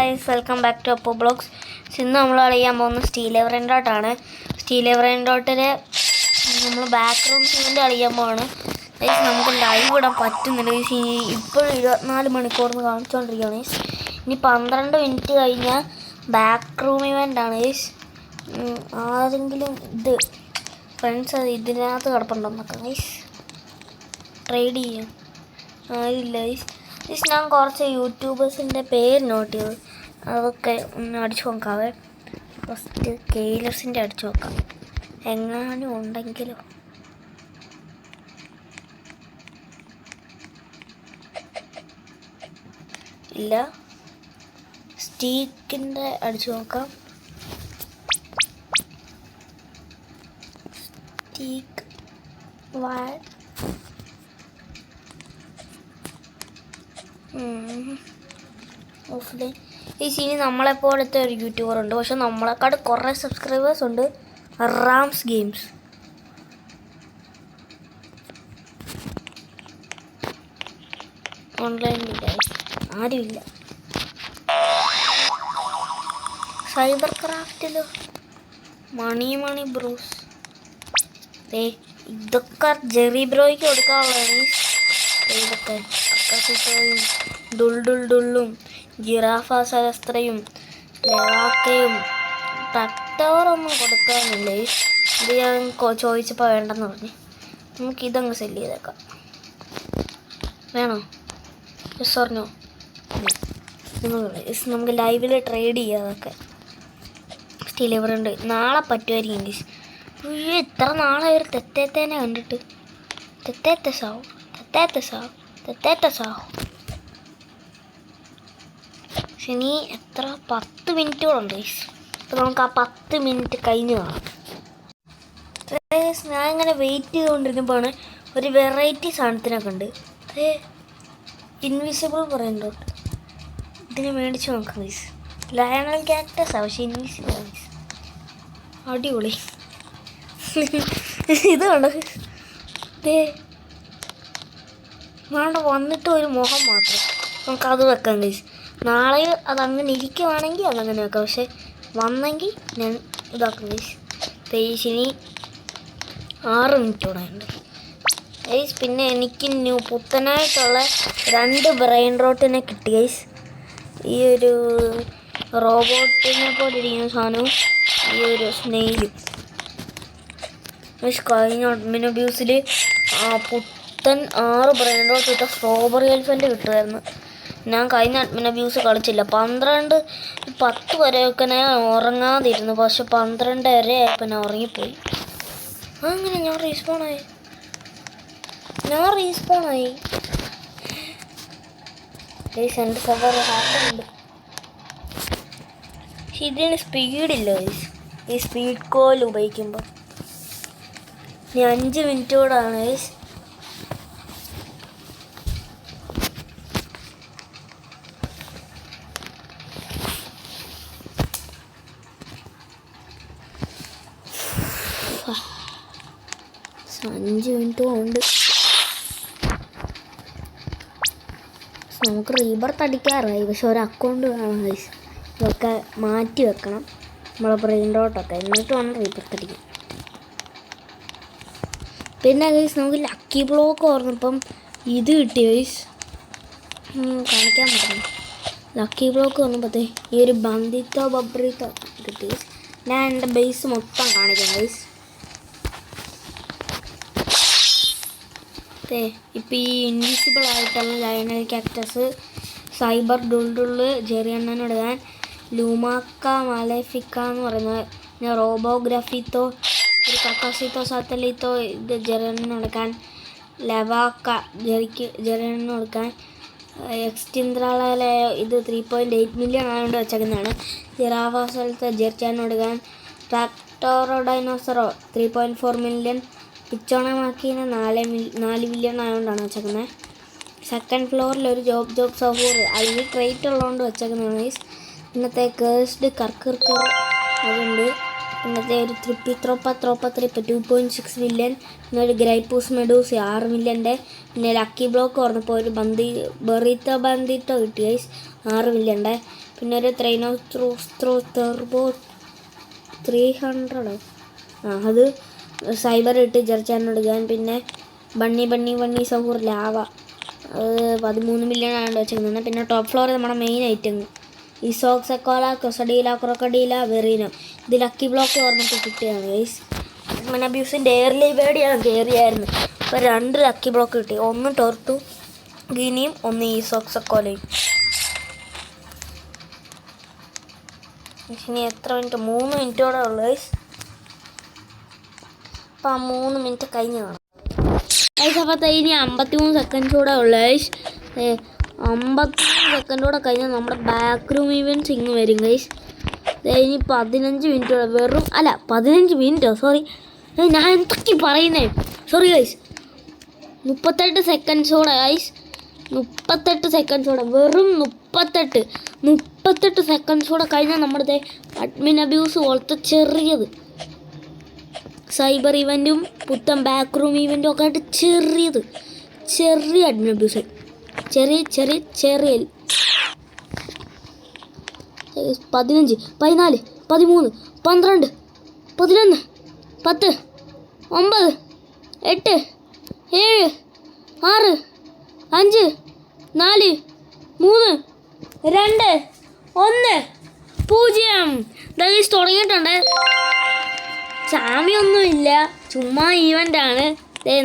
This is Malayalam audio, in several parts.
ഗൈസ്, വെൽക്കം ബാക്ക് ടു അപ്പോ ബ്ലോഗ്സ്. ഇന്ന് നമ്മൾ കളിക്കാൻ പോകുന്നത് സ്റ്റീൽ എവറൻഡോട്ടാണ്. സ്റ്റീൽ എവറൻഡോട്ടിൽ നമ്മൾ ബാക്ക് റൂം സിമെൻ്റ് കളിക്കാൻ പോവാണ്. ഗൈസ്, നമുക്ക് ലൈവ് ഇടാൻ പറ്റുന്നില്ല. ഗൈസ്, ഇപ്പോഴും 24 മണിക്കൂർന്ന് കാണിച്ചുകൊണ്ടിരിക്കുകയാണ്. ഗൈസ്, ഇനി 12 മിനിറ്റ് കഴിഞ്ഞാൽ ബാക്ക് റൂം ഇവൻ്റാണ്. ഗൈസ്, ആരെങ്കിലും ഫ്രണ്ട്സ് അത് ഇതിനകത്ത് കിടപ്പുണ്ടെന്നൊക്കെ. ഗൈസ്, ട്രേഡ് ചെയ്യാം ആരില്ല. ഗൈസ്, ഞാൻ കുറച്ച് യൂട്യൂബേഴ്സിൻ്റെ പേര് നോട്ട് ചെയ്തു, അതൊക്കെ ഒന്ന് അടിച്ചു നോക്കാവേ. ഫസ്റ്റ് കെയിലേഴ്സിൻ്റെ അടിച്ചു നോക്കാം, എങ്ങാനും ഉണ്ടെങ്കിലോ. ഇല്ല. സ്റ്റീക്കിൻ്റെ അടിച്ചു നോക്കാം. Steak offline. ഈ സീനി നമ്മളെപ്പോലത്തെ ഒരു യൂട്യൂബർ ഉണ്ട്, പക്ഷെ നമ്മളെക്കാട് കുറേ സബ്സ്ക്രൈബേഴ്സ് ഉണ്ട്. Rams games. ഓൺലൈനിലില്ല, ആരുമില്ല. സൈബർ ക്രാഫ്റ്റിലോ മണി ബ്രൂസ്. ഇതൊക്കെ ജെറി ബ്രോയ്ക്ക് കൊടുക്കാനുള്ളതാണ്. ഇതൊക്കെ അക്കസിത്തോയും ഡുള്ളും ജിറാഫ സഹസ്ത്രയും ലവാക്കയും ട്രക്ടറൊന്നും കൊടുക്കാനില്ല. ഇത് ഞാൻ ചോദിച്ചപ്പോൾ വേണ്ടെന്ന് പറഞ്ഞു. നമുക്കിതങ്ങ് സെല്ല് ചെയ്തേക്കാം. വേണോ? യെസ് പറഞ്ഞോ? നമുക്ക് ലൈവിൽ ട്രേഡ് ചെയ്യാം. അതൊക്കെ സ്റ്റീൽ എവറുണ്ട്. നാളെ പറ്റുമായിരിക്കും. ഗീസ്, ഇത്ര നാളെ ഒരു തെത്തേത്തേനെ കണ്ടിട്ട്. തെത്തേത്തെ സാവോ. പക്ഷെ ഇനി എത്ര 10 മിനിറ്റുകളുണ്ട്. അപ്പോൾ നമുക്ക് ആ 10 മിനിറ്റ് കഴിഞ്ഞ് കാണാം. ഞാൻ ഇങ്ങനെ വെയിറ്റ് ചെയ്തുകൊണ്ടിരുന്നപ്പോഴാണ് ഒരു വെറൈറ്റി സാധനത്തിനൊക്കെ ഉണ്ട്. ഇൻവിസിബിൾ പറയുന്നുണ്ടോ, ഇതിനെ മേടിച്ച് നോക്കാം. ഗൈസ്, ലയണൽ ക്യാക്ടസാണ്, പക്ഷെ ഇൻവിസിബിൾ. ഗൈസ്, അടിപൊളി. ഇത് കണ്ടോ, വേണ്ട വന്നിട്ട് ഒരു മുഖം മാത്രം. നമുക്കത് വെക്കാം. ഗൈസ്, നാളെ അതങ്ങനെ ഇരിക്കുവാണെങ്കിൽ അതങ്ങനെ വെക്കാം. പക്ഷെ വന്നെങ്കിൽ ഞാൻ ഇതാക്കും. ഗൈസ്, ഇനി 6 മിനിറ്റോടെ ഉണ്ട്. ഗൈസ്, പിന്നെ എനിക്ക് പുത്തനായിട്ടുള്ള 2 ബ്രെയിൻ റോട്ടിനെ കിട്ടി. ഗൈസ്, ഈ ഒരു റോബോട്ടിനെ പോലെ ഇരിക്കുന്ന സാധനവും ഈ ഒരു സ്നെയിലും. ഗൈസ്, കഴിഞ്ഞ അഡ്മിൻ അബ്യൂസിൽ പുത്തൻ 6 ബ്രെയിൻ റോട്ട് കിട്ടാൻ സ്ട്രോബെറി എലിഫൻ്റ് കിട്ടുമായിരുന്നു. ഞാൻ കഴിഞ്ഞ അഡ്മിൻ അബ്യൂസ് കളിച്ചില്ല. 10 വരെയൊക്കെ ഞാൻ ഉറങ്ങാതിരുന്നു. പക്ഷെ 12 വരെ ആയപ്പോൾ ഞാൻ ഉറങ്ങിപ്പോയി. അങ്ങനെ ഞാൻ റീസ്പോണായി. ഗൈസ്, എൻ്റെ സവാറി ഹാപ്പുണ്ട്. പക്ഷെ ഇതിന് സ്പീഡില്ല. ഗൈസ്, ഈ സ്പീഡ് കോൽ ഉപയോഗിക്കുമ്പോൾ ഇനി 5 മിനിറ്റോടാണ്. ഗൈസ്, അഞ്ച് മിനിറ്റ് കൊണ്ട് നമുക്ക് റീബർത്ത് അടിക്കാറായി. പക്ഷെ ഒരു അക്കൗണ്ട് വേണം. ഗൈസ്, ഇതൊക്കെ മാറ്റി വെക്കണം, നമ്മളെ ബ്രെയിൻ റോട്ടൊക്കെ, എന്നിട്ട് വേണം റീബർത്ത് അടിക്കാൻ. പിന്നെ ഗൈസ്, നമുക്ക് ലക്കി ബ്ലോക്ക് ഓർന്നപ്പം ഇത് കിട്ടി. ഗൈസ്, കാണിക്കാൻ പറ്റുന്നു. ലക്കി ബ്ലോക്ക് വന്നപ്പോഴത്തേ ഈ ഒരു ബന്ധിത്തോ ബബ്രിത്തോ കിട്ടി. ഞാൻ എൻ്റെ ബേസ് മൊത്തം കാണിക്കാം. ഗൈസ്, ഇപ്പം ഈ ഇൻവിസിബിൾ ആയിട്ടുള്ള ലയണൽ ക്യാക്ടസ്, സൈബർ ഡുള്ളുള്ള്, ജെറിയണ്ണൻ എടുക്കാൻ, ലൂമാക്ക മാലേഫിക്ക എന്ന് പറയുന്നത്, പിന്നെ റോബോഗ്രാഫിത്തോ, ഒരു കക്കാസിത്തോ സാത്തലിത്തോ, ഇത് ജെറിയണ്ണൻ എടുക്കാൻ, ലവാക്ക ജെറിയണ്ണൻ എടുക്കാൻ, എക്സ്റ്റിൻദ്രാളയോ ഇത് 3.8 മില്യൺ ആയതുകൊണ്ട് വെച്ചേക്കുന്നതാണ്. ജിറാഫ സ്ഥലത്ത് ജെർച്ചാൻ എടുക്കാൻ, ട്രാക്ടോറോ ഡൈനോസറോ 3.4 മില്യൺ, പിച്ചോണമാക്കിന് 4 മില്യൺ ആയതുകൊണ്ടാണ് വെച്ചേക്കുന്നത്. സെക്കൻഡ് ഫ്ലോറിൽ ഒരു ജോബ് സഫൂർ അതിൽ ട്രേറ്റ് ഉള്ളതുകൊണ്ട് വെച്ചേക്കുന്നതാണ്. ഇന്നത്തെ കേഴ്സ്ഡ് കർക്കർ അതുണ്ട്. ഇന്നത്തെ ഒരു ത്രോപ്പ 2.6 മില്യൺ, പിന്നെ ഒരു ഗ്രൈപ്പൂസ് മെഡൂസ് 6 മില്യൻ്റെ, പിന്നെ ലക്കി ബ്ലോക്ക് പറഞ്ഞപ്പോൾ ഒരു ബന്ദിട്ടോ കിട്ടി. 6 മില്യൻ്റെ, പിന്നെ ഒരു ടെർബോ 300 അത് സൈബർ ഇട്ട് ജർച്ചാൻ എടുക്കാൻ. പിന്നെ ബണ്ണി സഹൂർ ലാവ 13 മില്യൺ ആണ് വെച്ചിരിക്കുന്നത്. പിന്നെ ടോപ്പ് ഫ്ലോർ നമ്മുടെ മെയിൻ ഐറ്റം ഇസോക്സക്കോള ക്രൊക്കഡീല വെറീനോ. ഇത് ലക്കി ബ്ലോക്ക് ഓർമ്മക്ക് കിട്ടിയാണ് ഗൈസ്. പിന്നെ അബ്യൂസിൻ്റെ എയർലി വേടിയാണ് കയറിയായിരുന്നു. ഇപ്പോൾ 2 ലക്കി ബ്ലോക്ക് കിട്ടി. ഒന്ന് ടോർട്ടു ഗിനിയും ഒന്ന് ഇസോക്സക്കോലയും. ഇനി എത്ര മിനിറ്റ്? 3 മിനിറ്റോടെ ഉള്ളു ഗൈസ്. അപ്പം ആ 3 മിനിറ്റ് കഴിഞ്ഞ് കാണാം ഗൈസ്. അപ്പോൾ ഇനി 53 സെക്കൻഡ്സ് കൂടെ ഉള്ളു ഗൈസ്. 53 സെക്കൻഡോടെ കഴിഞ്ഞാൽ നമ്മുടെ ബാക്ക് റൂം ഈവൻറ്റ്സ് ഇങ്ങ് വരും ഗൈസ്. ഇനി 15 മിനിറ്റോടെ 15 മിനിറ്റോ സോറി, ഞാൻ എന്തൊക്കെ പറയുന്നേ, സോറി ഗൈസ്. 38 സെക്കൻഡ്സോടെ ഗൈസ്. 38 സെക്കൻഡ്സോടെ, വെറും 38 സെക്കൻഡ്സോടെ കഴിഞ്ഞാൽ നമ്മുടെ അഡ്മിൻ അബ്യൂസ് പോലത്തെ ചെറിയത് സൈബർ ഇവൻറ്റും പുത്തൻ ബാക്ക് റൂം ഇവൻറ്റും ഒക്കെ ആയിട്ട് ചെറിയ അഡ്മിൻ അബ്യൂസ്. ചെറിയ 15 14 13 12 11 10 9 8 7 6 5 4 3 2 1 0 ദൈസ് തുടങ്ങിയിട്ടുണ്ട്. ചാമിയൊന്നുമില്ല, ചുമ്മാ ഈവൻ്റാണ്.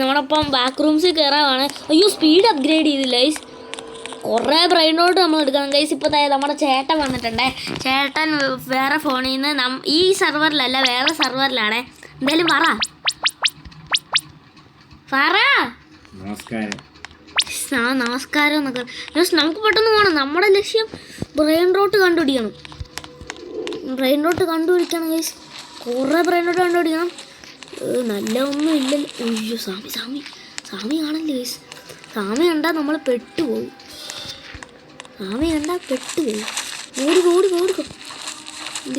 നമ്മളപ്പം ബാക്ക് റൂംസിൽ കയറാവാണ്. അയ്യോ സ്പീഡ് അപ്ഗ്രേഡ് ചെയ്തില്ല ഗൈസ്. കുറേ ബ്രെയിനോട്ട് നമ്മൾ എടുക്കണം ഗൈസ്. ഇപ്പോൾ നമ്മുടെ ചേട്ടൻ വന്നിട്ടുണ്ട്. ചേട്ടൻ വേറെ ഫോണിൽ നിന്ന് ഈ സെർവറിലല്ല വേറെ സെർവറിലാണ്. എന്തായാലും പറ. നമസ്കാരം എന്നൊക്കെ നമുക്ക് പെട്ടെന്ന് പോകണം. നമ്മുടെ ലക്ഷ്യം ബ്രെയിൻ റോട്ട് കണ്ടുപിടിക്കണം ഗൈസ്. കുറേ ബ്രെയിൻ റോട്ട് കണ്ടുപിടിക്കണം. നല്ല ഒന്നും ഇല്ലല്ലോ. അയ്യോ സാമി കാണല്ലേ ഗൈസ്. സാമി കണ്ടാൽ നമ്മൾ പെട്ടുപോകും. ഓടിക്കോ.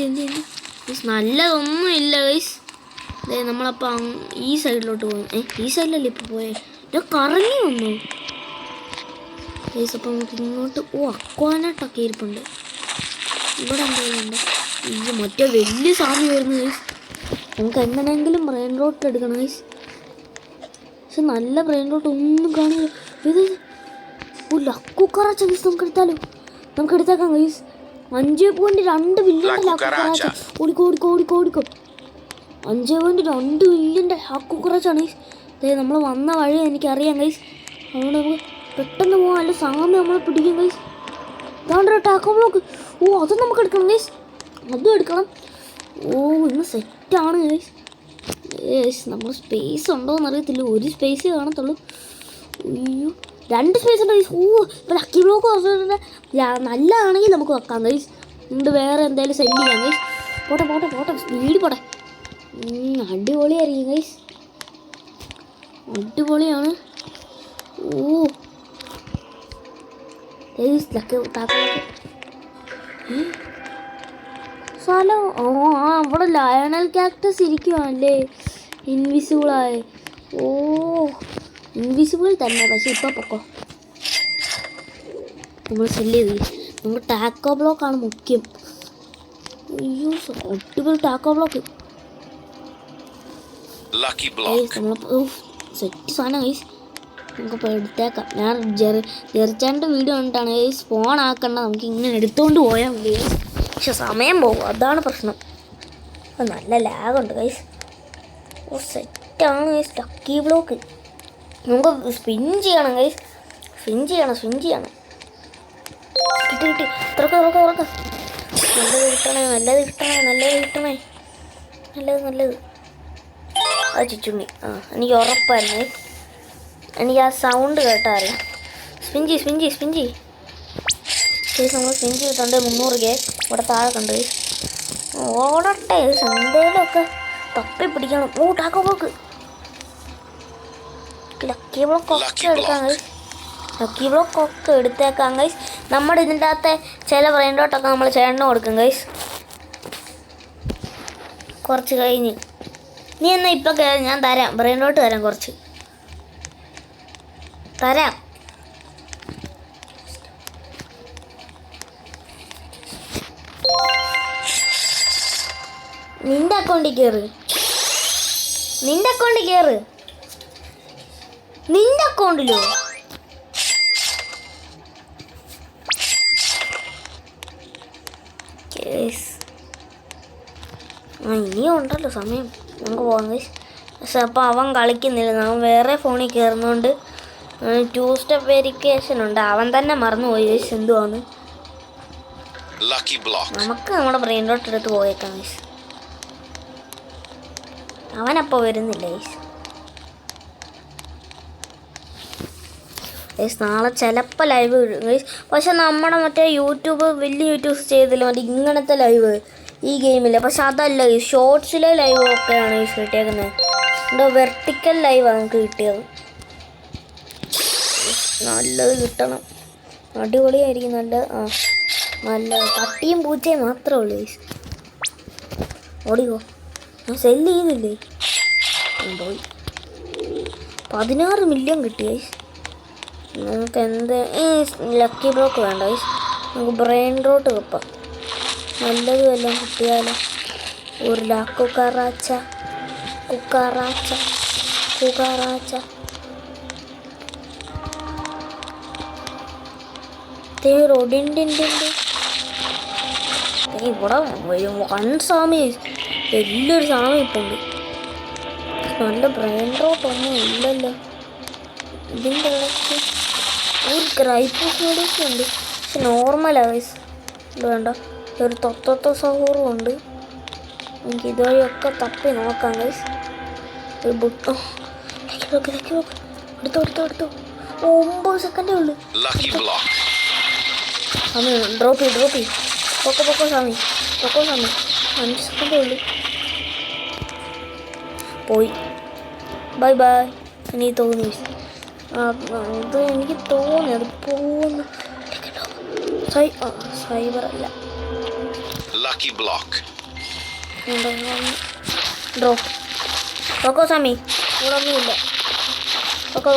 എന്ത് നല്ലതൊന്നും ഇല്ല ഗൈസ്. നമ്മളപ്പോൾ ഈ സൈഡിലോട്ട് പോകും. ഈ സൈഡിലല്ലേ ഇപ്പോൾ പോയേ? ഞാൻ കറങ്ങി വന്നു ഗൈസ്. അപ്പോൾ നമുക്ക് ഇങ്ങോട്ട് അക്വാനായിട്ടൊക്കെ ഇരിപ്പുണ്ട്. ഇവിടെ എന്തെങ്കിലും ഇത് മറ്റേ വലിയ സാമി വരുന്നു ഗൈസ്. നമുക്ക് എങ്ങനെയെങ്കിലും ബ്രെയിൻ റോട്ട് എടുക്കണം ഗൈസ്. പക്ഷെ നല്ല ബ്രെയിൻ റോട്ട് ഒന്നും കാണില്ല. ഇത് ലക്കുക്കറാച്ച ഗൈസ്. നമുക്ക് എടുത്തേക്കാം ഗൈസ്. 5.2 ബില്യൻ്റെ ലക്കുക്കറാച്ച. ഓടിക്കോ. 5.2 ബില്യൻ്റെ ലക്കുക്കറാച്ചാണ് ഗൈസ്. നമ്മൾ വന്ന വഴി എനിക്കറിയാം ഗൈസ്. അതുകൊണ്ട് നമുക്ക് പെട്ടെന്ന് പോകാം. അല്ല സാമി നമ്മളെ പിടിക്കും ഗൈസ്. ഇതാണ്ട് ടാക്കോ ബ്ലോക്ക്. അത് നമുക്ക് എടുക്കണം ഗൈസ്. അതും എടുക്കണം. ഇന്ന് സെറ്റാണ് ഗൈസ്. നമ്മൾ സ്പേസ് ഉണ്ടോ എന്നറിയത്തില്ല. ഒരു സ്പേസ് കാണത്തുള്ളൂ. അയ്യോ 2 സ്പേസ് ഉണ്ട് ഗൈസ്. ഇപ്പോൾ ലക്കി ബ്ലോക്ക് കുറച്ചിട്ടുണ്ട്. നല്ലതാണെങ്കിൽ നമുക്ക് വെക്കാം ഗൈസ്. എന്നിട്ട് വേറെ എന്തായാലും സെൻഡ് ചെയ്യാം ഗൈസ്. പോട്ടെ സ്പീഡ് പോട്ടെ. അടിപൊളിയായിരിക്കും ഗൈസ്. അടിപൊളിയാണ്. സ്ഥലം അവിടെ ലയണൽ ക്യാക്ടസ് ഇരിക്കുവാണല്ലേ ഇൻവിസിബിളായി. ഇൻവിസിബിൾ തന്നെ. പക്ഷെ ഇപ്പോൾ പൊക്കോ. നമ്മൾ സെല്ല് ചെയ്ത് നമ്മൾ ടാക്കോ ബ്ലോക്കാണ് മുഖ്യം. അയ്യോ അടിപൊളി ടാക്കോ ബ്ലോക്ക്. നമ്മൾ സെറ്റ് സാധനം ഗൈസ്. നമുക്കിപ്പോൾ എടുത്തേക്കാം. ഞാൻ ജെറിച്ചാൻ്റെ വീഡിയോ കണ്ടിട്ടാണ് ഗൈസ്. ഫോൺ ആക്കണ്ട, നമുക്ക് ഇങ്ങനെ എടുത്തുകൊണ്ട് പോയാൽ മതി ഗൈസ്. പക്ഷെ സമയം പോകും, അതാണ് പ്രശ്നം. നല്ല ലാഗുണ്ട് ഗൈസ്. സെറ്റാണ് ഗൈസ് ലക്കി ബ്ലോക്ക്. നമുക്ക് സ്പിൻ ചെയ്യണം ഗൈസ്. സ്പിൻ ചെയ്യണം. കിട്ടി. തുറക്ക. നല്ലത് കിട്ടണേ. അത് ചുച്ചുണ്ണി. എനിക്ക് ഉറപ്പായിരുന്നു. എനിക്ക് ആ സൗണ്ട് കേട്ടാൽ അറിയാം. സ്പിൻ ചെയ്യ്. കേസ് നമ്മൾ സ്പിൻ ചെയ്തിട്ടുണ്ട്. 300 ഇവിടെ താഴെ കണ്ട് കേസ്. ഓടട്ടെ എന്തേലുമൊക്കെ തപ്പി പിടിക്കണം. Taco block. ലക്കി ബ്ലോക്ക് ഒക്കെ എടുത്തേക്കാം ഗൈസ്. നമ്മുടെ ഇതിൻ്റെ അകത്തെ ചില ബ്രെയിൻഡോട്ടൊക്കെ നമ്മൾ ചേട്ടന് കൊടുക്കും ഗൈസ്. കുറച്ച് കഴിഞ്ഞ് നീ എന്നാൽ ഇപ്പം ഞാൻ തരാം. ബ്രെയിൻഡോട്ട് തരാം. കുറച്ച് തരാം. നിന്റെ അക്കൗണ്ടിൽ കയറ്. നിന്റെ അക്കൗണ്ടിൽ കയറ്. നിന്റെ അക്കൗണ്ടിലോ? ഇനിയും ഉണ്ടല്ലോ സമയം, നമുക്ക് പോകാം ഗൈസ്. പക്ഷെ അപ്പോൾ അവൻ കളിക്കുന്നില്ല, അവൻ വേറെ ഫോണിൽ കയറുന്നതുകൊണ്ട് 2 സ്റ്റെപ്പ് വെരിഫിക്കേഷൻ ഉണ്ട്. അവൻ തന്നെ മറന്നുപോയി ഗൈസ് എന്തുവാന്ന്. നമുക്ക് നമ്മുടെ ബ്രെയിൻ ഡോട്ട് എടുത്ത് പോയേക്കാം ഗൈസ്. അവനപ്പോൾ വരുന്നില്ല ഗൈസ്. ഗൈസ് നാളെ ചിലപ്പോൾ ലൈവ് വരും ഗൈസ്. പക്ഷെ നമ്മുടെ മറ്റേ യൂട്യൂബ് വലിയ യൂട്യൂബ്സ് ചെയ്തില്ല, മറ്റേ ഇങ്ങനത്തെ ലൈവ് ഈ ഗെയിമില്ല. പക്ഷെ അതല്ല ഈ ഷോർട്സിലെ ലൈവ് ഒക്കെയാണ് ഗൈസ് കിട്ടിയേക്കുന്നത്. എന്തോ വെർട്ടിക്കൽ ലൈവാണ് നമുക്ക് കിട്ടിയത്. നല്ലത് കിട്ടണം, അടിപൊളിയായിരിക്കും. നല്ല പട്ടിയും പൂച്ചയും മാത്രമേ ഉള്ളൂ ഗൈസ്. ഓടിക്കോ, ഞാൻ സെല്ല് ചെയ്തില്ലേ. പോയി 16 മില്യൺ കിട്ടി ഗൈസ്. നമുക്ക് എന്ത് ലക്കി ബ്ലോക്ക് വേണ്ട ഗൈസ്, നമുക്ക് ബ്രെയിൻ റോട്ട് വെപ്പാം. നല്ലത് വല്ലതും കിട്ടിയാലോ. ഒരു കുക്കാറാച്ച കുക്കാറാച്ച കുക്കാറാച്ച. ഇവിടെ 1 സാമി, വലിയൊരു സാമി ഇപ്പം ഉണ്ട്. നല്ല ബ്രെയിൻ റോട്ടൊന്നും ഇല്ലല്ലോ. ഇതിൻ്റെ ഇടയ്ക്ക് ഒരു ക്രൈപ്പോസ് മെഡിസിൻ ഉണ്ട്, പക്ഷെ നോർമലാണ് ഗൈസ്. ഇത് വേണ്ട, ഒരു തൊത്ത സഹോറും ഉണ്ട്. എനിക്ക് ഇതുവഴിയൊക്കെ തപ്പി നോക്കാം ഗൈസ്. ഒരു ബുട്ടോ എടുത്തോ 9 സെക്കൻഡേ ഉള്ളു. സമയം ഡ്രോപ്പ് ചെയ്യ്. പൊക്കോ സമയം 5 സെക്കൻഡേ ഉള്ളു. പോയി, ബൈ. എനിക്ക് തോന്നി ഇത്, എനിക്ക് തോന്നി അത് പോകുന്നു. സൈബർ അല്ല, ഡ്രോപ്പ്. പൊക്കോ സമി, ഇവിടെ ഒന്നുമില്ല. പൊക്കോ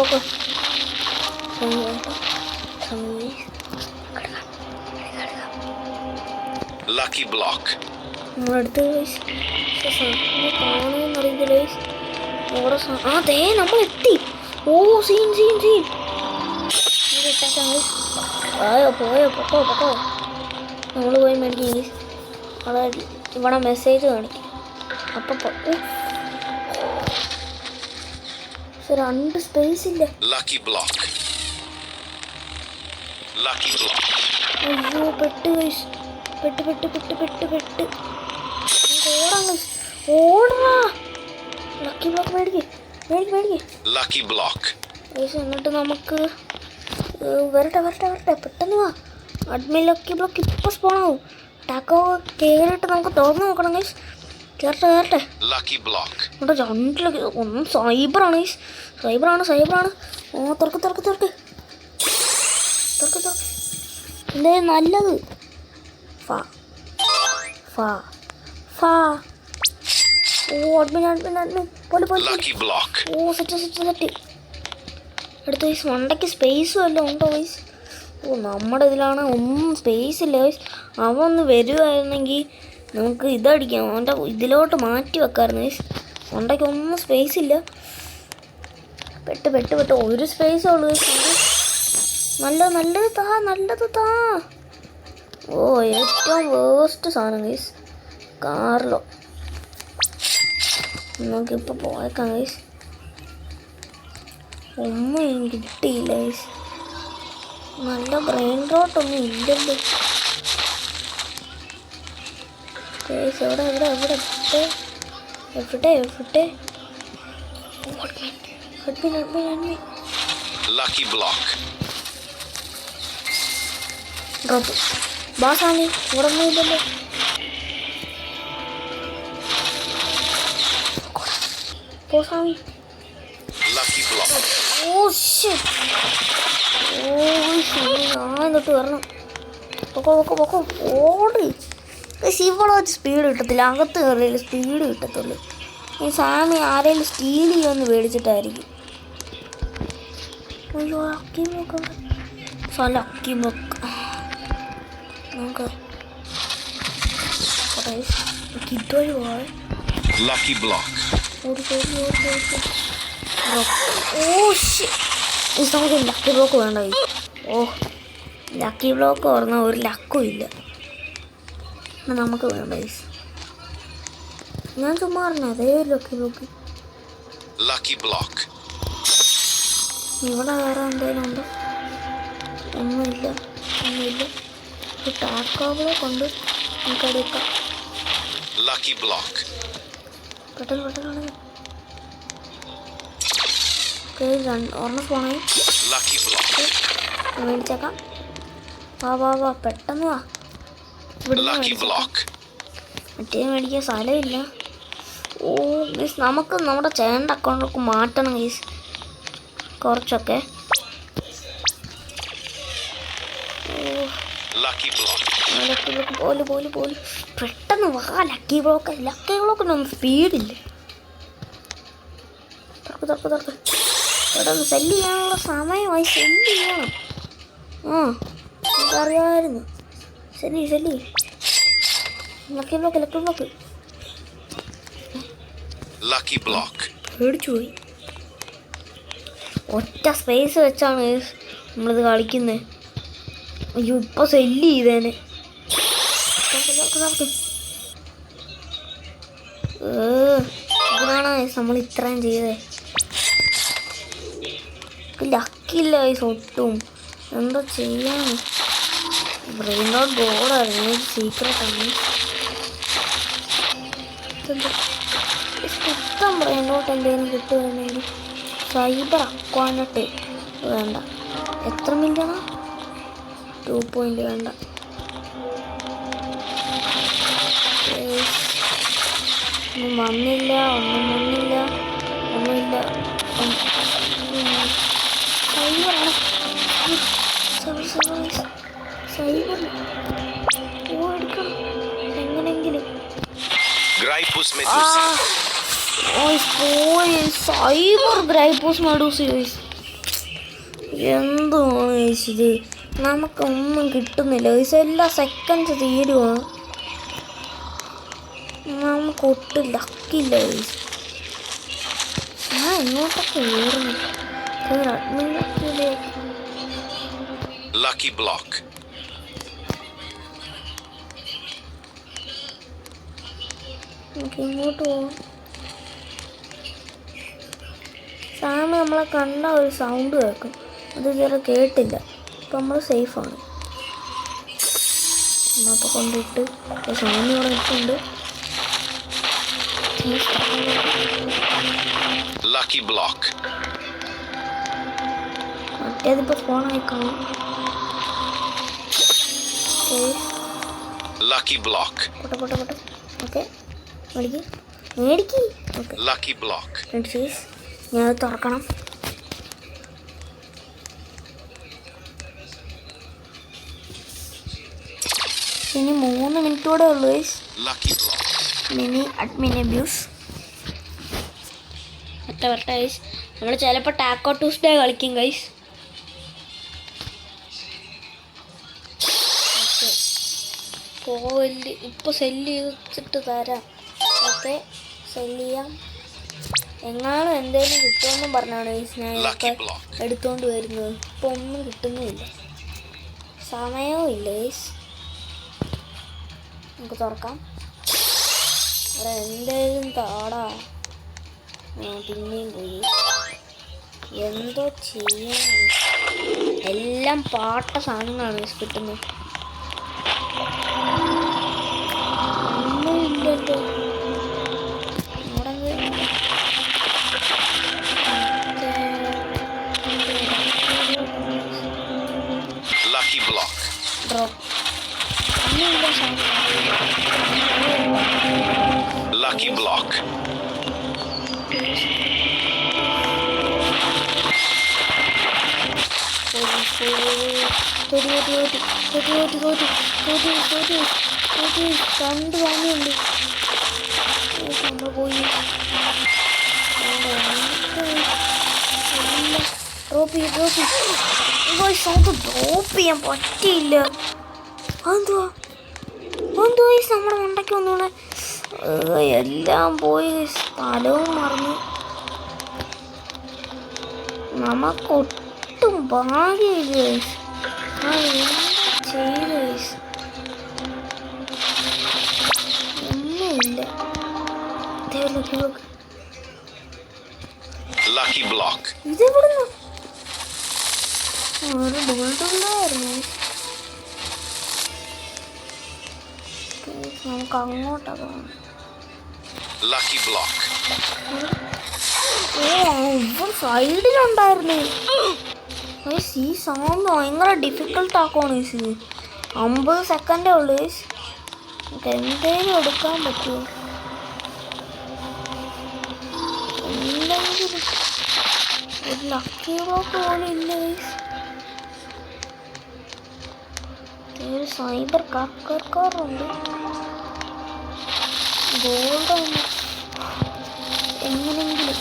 അടുത്ത് കാണുമെന്നറിയില്ല. ദേ നമ്മൾ എത്തി. ഓ സീൻ പോയോ പൊക്കോ. നമ്മൾ പോയി മേടിക്കും. അവിടെ ഇവിടെ മെസ്സേജ് കാണിക്കും. അപ്പം 2 സ്പേസ് ഇല്ല. അയ്യോ പെട്ട് ഗൈസ്, പെട്ട്. ഓടാ ലക്കി ബ്ലോക്ക് മേടിക്ക്. എന്നിട്ട് നമുക്ക് വരട്ടെ പെട്ടെന്ന് വാ. അഡ്മിൻ ലക്കി ബ്ലോക്ക് ഇപ്പോൾ സ്പോണാവും. ടാക്കോ കയറിയിട്ട് നമുക്ക് തുറന്ന് നോക്കണം ഗൈസ്. കേറട്ടെ. എന്നിട്ട് 2 ലക്കി. ഒന്നും സൈബറാണ് ഗൈസ്, സൈബറാണ്. ഓ തുറക്ക്. എന്തേ നല്ലത്. ഫാ ഓ അഡ്മിൻ പോലെ. ഓ സെറ്റ് അടുത്ത വയസ്സ് മണ്ടയ്ക്ക് സ്പേസും എല്ലാം ഉണ്ടോ വയസ്സ്. ഓ നമ്മുടെ ഇതിലാണ് ഒന്നും സ്പേസ് ഇല്ല വയസ്സ്. അവൻ ഒന്ന് വരുമായിരുന്നെങ്കിൽ നമുക്ക് ഇതടിക്കാം, അവൻ്റെ ഇതിലോട്ട് മാറ്റി വെക്കാമായിരുന്നു വയസ്സ്. മണ്ടയ്ക്ക് ഒന്നും സ്പേസ് ഇല്ല. പെട്ട് 1 സ്പേസേ ഉള്ളൂ വയസ്സ്. നല്ലത് താ. ഓ ഏറ്റവും വേസ്റ്റ് സാധനം ഗൈസ്, കാറിലോ. നമുക്കിപ്പോൾ പോയേക്കാം ഗൈസ്. ഒന്നും എനിക്ക് കിട്ടിയില്ല ഗൈസ്. നല്ല ബ്രെയിൻ റോട്ടൊന്നും ഇല്ലല്ലോ ഗൈസ്. എവിടെ ഡ്രോപ്പ് ബാസാണി. ഇവിടെ ഒന്നും ഇല്ലല്ലോ. പോസാമി. ഞാൻ തൊട്ട് വരണം. പൊക്കോ ഓടി. ഇവിടെ വെച്ച് സ്പീഡ് കിട്ടത്തില്ല, അകത്ത് കയറിയാലും സ്പീഡ് കിട്ടത്തുള്ളൂ. ഈ സാമി ആരെങ്കിലും സ്റ്റീൽ ചെയ്യുമെന്ന് മേടിച്ചിട്ടായിരിക്കും. അയ്യോ ലക്കി ബ്ലോക്ക് നമുക്ക് ഇതുവഴി പോവാൻ. Lucky block. നമുക്ക് ലക്കി ബ്ലോക്ക് വേണ്ട. ലക്കി ബ്ലോക്ക് പറഞ്ഞാൽ ഒരു ലക്കും ഇല്ല. നമുക്ക് വേണ്ട. ഞാൻ ചുമ്മാ പറഞ്ഞ അതേ ഒരു ലക്കി ബ്ലോക്ക്. ഇവിടെ വേറെ എന്തെങ്കിലും ഉണ്ടോ? ഒന്നുമില്ല. ടാക്കോകളെ കൊണ്ട് നമുക്ക് എടുക്കാം. Lucky block. പെട്ടെന്ന് ഒരെണ്ണം ഫോണായി മേടിച്ചേക്കാം. വാ പെട്ടെന്ന് വാ. മറ്റേ മേടിക്കാൻ സ്ഥലമില്ല. ഗീസ് നമുക്ക് നമ്മുടെ ചേട്ടൻ്റെ അക്കൗണ്ടിലേക്ക് മാറ്റണം ഗീസ് കുറച്ചൊക്കെ. ലക്കി ബ്ലോക്ക് പോലെ പെട്ടെന്ന് വാ. ലക്കി ബ്ലോക്കിനൊന്നും സ്പീഡില്ല. തുറക്ക് പെട്ടെന്ന് സെല്ല് ചെയ്യാനുള്ള സമയമായി. സെല്ല് ചെയ്യണം. എനിക്കറിയാമായിരുന്നു. സെല്ല് ലക്കി ബ്ലോക്ക് പേടിച്ചു പോയി. ഒറ്റ സ്പേസ് വെച്ചാണ് നമ്മളിത് കളിക്കുന്നത്. അയ്യോ ഇപ്പൊ സെല്ല് ചെയ്തേനെ. ഇതിനാണ് നമ്മൾ ഇത്രയും ചെയ്തേ. ലക്കില്ല ഒട്ടും. എന്താ ചെയ്യാൻ? ബ്രെയിൻ ഔട്ട് ഗോഡായിരുന്നു. സീക്രട്ടാണ്. ഇഷ്ടം ബ്രെയിൻ ഔട്ട് എന്തെങ്കിലും കിട്ടുകയാണെങ്കിൽ സൈബർ അക്വാനട്ട് വേണ്ട. എത്ര മില്യണോ? 2 പോയിന്റ് വേണ്ട. ഒന്നും വന്നില്ല. സൈബർ എടുക്കണം എങ്ങനെങ്കിലും. സൈബർ ഗ്രൈപ്പൂസ് മെഡൂസ്. എന്തുമാണ് ഇത്? നമുക്കൊന്നും കിട്ടുന്നില്ല. എല്ലാ സെക്കൻഡ്സ് തീരുവാണ്. നമുക്ക് ഒട്ടും ലക്കില്ല. ഞാൻ എങ്ങോട്ടൊക്കെ കയറുന്നു. Lucky block. നമുക്ക് ഇങ്ങോട്ട് പോവാം. സാമി നമ്മളെ കണ്ട ഒരു സൗണ്ട് കേൾക്കും. അത് ഇതുവരെ കേട്ടില്ല. അപ്പം നമ്മൾ സേഫാണ്. നമ്മളപ്പോൾ കൊണ്ടിട്ട് സാമി ഇവിടെ നിൽക്കുന്നുണ്ട്. Lucky block. മറ്റേതിപ്പോൾ ഫോണായി കാണും. Lucky block. പോട്ടെ. ഓക്കെ മേടിക്ക്. Okay lucky block. ഞാൻ തുറക്കണം. ഇനി 3 മിനിറ്റോടെ ഉള്ളൂ. Mini admin abuse. വരട്ടെ ഗൈസ്. നമ്മൾ ചിലപ്പോൾ ടാക്കോ ട്യൂസ്ഡേ കളിക്കും ഗൈസ്. പോവല് ഇപ്പോൾ സെല്ല് ചെയ്തിട്ട് തരാം. ഓക്കെ സെല്ല് ചെയ്യാം. എങ്ങാനും എന്തെങ്കിലും കിട്ടുമെന്നും പറഞ്ഞാണ് ഗൈസ് ഞാൻ ഇതൊക്കെ എടുത്തുകൊണ്ട് വരുന്നത്. ഇപ്പോൾ ഒന്നും കിട്ടുന്നുമില്ല. സമയവും ഇല്ല ഗൈസ്. നമുക്ക് തുറക്കാം. അവിടെ എന്തെങ്കിലും താടാ. പിന്നെയും പോയി. എന്തോ ചെയ്യാൻ? എല്ലാം പാട്ട സാധനങ്ങളാണ് കിട്ടുന്നത്. ഒന്നുമില്ലല്ലോ. Lucky block. Drop. Lucky block. രണ്ട് വാങ്ങിയുണ്ട്. പോയി ഡ്രോപ്പ് നമുക്ക് ഡ്രോപ്പ് ചെയ്യാൻ പറ്റിയില്ല. എന്തുവാ ഗൈസ് നമ്മുടെ മണ്ടയ്ക്ക് ഒന്നുകൂടെ എല്ലാം പോയി സ്ഥലവും മറന്നു. നമുക്കൊട്ടും ഭാഗ്യമില്ല ഗൈസ്. ചെയ്ത് ഗൈസ് ഒന്നുമില്ല. Lucky block. ഇതെവിടുന്ന് ഒരു ബുൾഡുണ്ടായിരുന്നു. നമുക്ക് അങ്ങോട്ടാ പോകണം. Lucky block. സൈഡിലുണ്ടായിരുന്നു. ഈ സൗണ്ട് ഭയങ്കര ഡിഫിക്കൽട്ട് ആക്കുവാണ് ഇത്. 50 സെക്കൻഡേ ഉള്ളു. എന്തേലും എടുക്കാൻ പറ്റുമോ? എന്തെങ്കിലും ഒരു ലക്കി ബ്ലോക്ക് പോലും ഇല്ല. ഒരു സൈബർ കാക്കർക്കാറുണ്ട്. ഗോൾഡ് എങ്ങനെങ്കിലും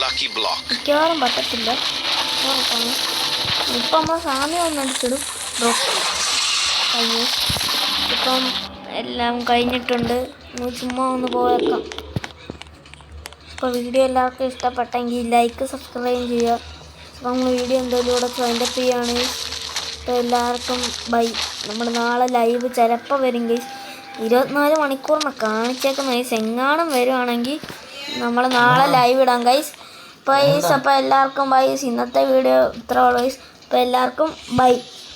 Lucky block. മിക്കവാറും പറ്റത്തില്ല. ഇപ്പം നമ്മൾ സാമ്യം ഒന്ന് അടിച്ചിടും. ഇപ്പം എല്ലാം കഴിഞ്ഞിട്ടുണ്ട്. ചുമ്മാ ഒന്ന് പോയേക്കാം. ഇപ്പോൾ വീഡിയോ എല്ലാവർക്കും ഇഷ്ടപ്പെട്ടെങ്കിൽ ലൈക്ക് സബ്സ്ക്രൈബ് ചെയ്യുക. അപ്പോൾ നമ്മൾ വീഡിയോ എന്തായാലും ഇവിടെ വൈൻഡപ്പ് ചെയ്യുകയാണ്. അപ്പോൾ എല്ലാവർക്കും ബൈ. നമ്മൾ നാളെ ലൈവ് ചിലപ്പോൾ വരും ഗൈസ്. 24 മണിക്കൂറിനെ കാണിച്ചേക്കുന്ന ഗൈസ്. എങ്ങാനും വരുവാണെങ്കിൽ നമ്മൾ നാളെ ലൈവ് ഇടാം ഗൈസ്. അപ്പോൾ എല്ലാവർക്കും ബൈ. ഇന്നത്തെ വീഡിയോ ഇത്ര ഉള്ളൂ ഗൈസ്. അപ്പോൾ എല്ലാവർക്കും ബൈ.